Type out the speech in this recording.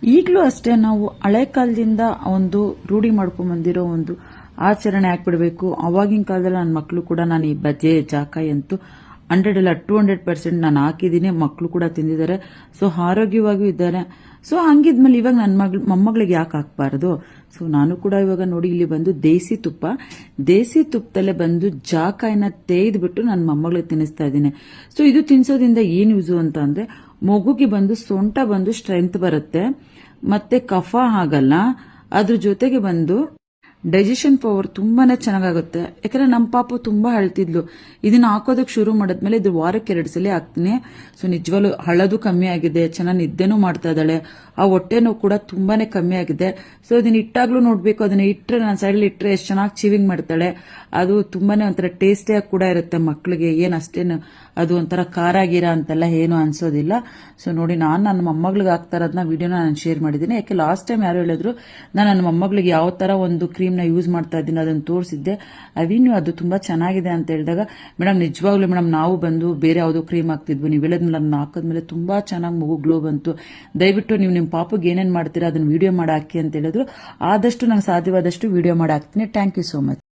ಈಗಲೂ ಅಷ್ಟೇ ನಾವು ಹಳೆ ಕಾಲದಿಂದ ಒಂದು ರೂಢಿ ಮಾಡ್ಕೊಂಡ್ ಬಂದಿರೋ ಒಂದು ಆಚರಣೆ ಹಾಕ್ಬಿಡ್ಬೇಕು. ಅವಾಗಿನ ಕಾಲದಲ್ಲಿ ನನ್ನ ಮಕ್ಕಳು ಕೂಡ ನಾನು ಈ ಬಜ್ಜೆ ಜಾಕಾಯಿ ಅಂತೂ 100 ಅಲ್ಲ 200% ನಾನು ಹಾಕಿದ್ದೀನಿ, ಮಕ್ಕಳು ಕೂಡ ತಿಂದಿದ್ದಾರೆ. ಸೊ ಆರೋಗ್ಯವಾಗಿಯೂ ಇದ್ದಾರೆ. ಸೊ ಹಂಗಿದ್ಮೇಲೆ ಇವಾಗ ನನ್ನ ಮೊಮ್ಮಗಳಿಗೆ ಯಾಕೆ ಹಾಕ್ಬಾರ್ದು? ಸೊ ನಾನು ಕೂಡ ಇವಾಗ ನೋಡಿ ಇಲ್ಲಿ ಬಂದು ದೇಸಿ ತುಪ್ಪದಲ್ಲೇ ಬಂದು ಜಾಕಾಯಿನ ತೇಯ್ದ್ಬಿಟ್ಟು ನನ್ನ ಮೊಮ್ಮಗಳಿಗೆ ತಿನ್ನಿಸ್ತಾ ಇದ್ದೀನಿ. ಸೊ ಇದು ತಿನ್ಸೋದ್ರಿಂದ ಏನ್ ಯೂಸು ಅಂತ ಅಂದ್ರೆ ಮಗುಗೆ ಬಂದು ಸೊಂಟ ಬಂದು ಸ್ಟ್ರೆಂತ್ ಬರುತ್ತೆ, ಮತ್ತೆ ಕಫ ಆಗಲ್ಲ, ಅದ್ರ ಜೊತೆಗೆ ಬಂದು ಡೈಜೆಷನ್ ಪವರ್ ತುಂಬಾನೇ ಚೆನ್ನಾಗುತ್ತೆ. ಯಾಕಂದ್ರೆ ನಮ್ಮ ಪಾಪು ತುಂಬಾ ಅಳ್ತಿದ್ಲು. ಇದನ್ನ ಹಾಕೋದಕ್ಕೆ ಶುರು ಮಾಡಿದ್ಮೇಲೆ ಇದು ವಾರಕ್ಕೆ 2 ಸಲ ಹಾಕ್ತೀನಿ. ಸೊ ನಿಜವಾಗ್ಲೂ ಹಳದು ಕಮ್ಮಿ ಆಗಿದೆ, ಚೆನ್ನಾಗಿ ನಿದ್ದೆನೂ ಮಾಡ್ತಾ ಇದ್ದಾಳೆ, ಆ ಹೊಟ್ಟೆನೂ ಕೂಡ ತುಂಬಾನೇ ಕಮ್ಮಿ ಆಗಿದೆ. ಸೊ ಇದನ್ನ ಇಟ್ಟಾಗ್ಲೂ ನೋಡ್ಬೇಕು, ಅದನ್ನ ಇಟ್ಟರೆ ನಾನು ಸೈಡಲ್ಲಿ ಇಟ್ಟರೆ ಎಷ್ಟು ಚೆನ್ನಾಗಿ ಚೀವಿಂಗ್ ಮಾಡ್ತಾಳೆ. ಅದು ತುಂಬಾನೇ ಒಂಥರ ಟೇಸ್ಟಿಯಾಗಿ ಕೂಡ ಇರುತ್ತೆ ಮಕ್ಕಳಿಗೆ. ಏನ್ ಅಷ್ಟೇನು ಅದು ಒಂಥರ ಖಾರ ಗೀರ ಅಂತೆಲ್ಲ ಏನು ಅನ್ಸೋದಿಲ್ಲ. ಸೊ ನೋಡಿ ನಾನು ನನ್ನ ಮೊಮ್ಮಗಳಿಗೆ ಆಗ್ತಾ ಇರೋದನ್ನ ವಿಡಿಯೋನ ನಾನು ಶೇರ್ ಮಾಡಿದ್ದೀನಿ. ಯಾಕೆ ಲಾಸ್ಟ್ ಟೈಮ್ ಯಾರು ಹೇಳಿದ್ರು ನಾನು ನನ್ನ ಮೊಮ್ಮಗಳಿಗೆ ಯಾವ ತರ ಒಂದು ಕ್ರೀಮ್ನ ಯೂಸ್ ಮಾಡ್ತಾ ಇದ್ದೀನಿ ಅದನ್ನು ತೋರಿಸಿದ್ದೆ. ಅವಿನ್ಯೂ ಅದು ತುಂಬಾ ಚೆನ್ನಾಗಿದೆ ಅಂತ ಹೇಳಿದಾಗ ಮೇಡಮ್ ನಿಜವಾಗ್ಲೂ ಮೇಡಮ್ ನಾವು ಬಂದು ಬೇರೆ ಯಾವುದೋ ಕ್ರೀಮ್ ಹಾಕ್ತಿದ್ವಿ, ನೀವು ಹೇಳಿದ್ಮೇಲೆ ಅದನ್ನ ಹಾಕಿದ್ಮೇಲೆ ತುಂಬಾ ಚೆನ್ನಾಗಿ ಮಗು ಗ್ಲೋ ಬಂತು, ದಯವಿಟ್ಟು ನೀವು ನಿಮ್ಮ ಪಾಪುಗೆ ಏನೇನ್ ಮಾಡ್ತೀರಾ ಅದನ್ನ ವಿಡಿಯೋ ಮಾಡಿ ಹಾಕಿ ಅಂತ ಹೇಳಿದ್ರು. ಆದಷ್ಟು ನಂಗೆ ಸಾಧ್ಯವಾದಷ್ಟು ವಿಡಿಯೋ ಮಾಡಿ ಹಾಕ್ತೀನಿ. Thank you so much.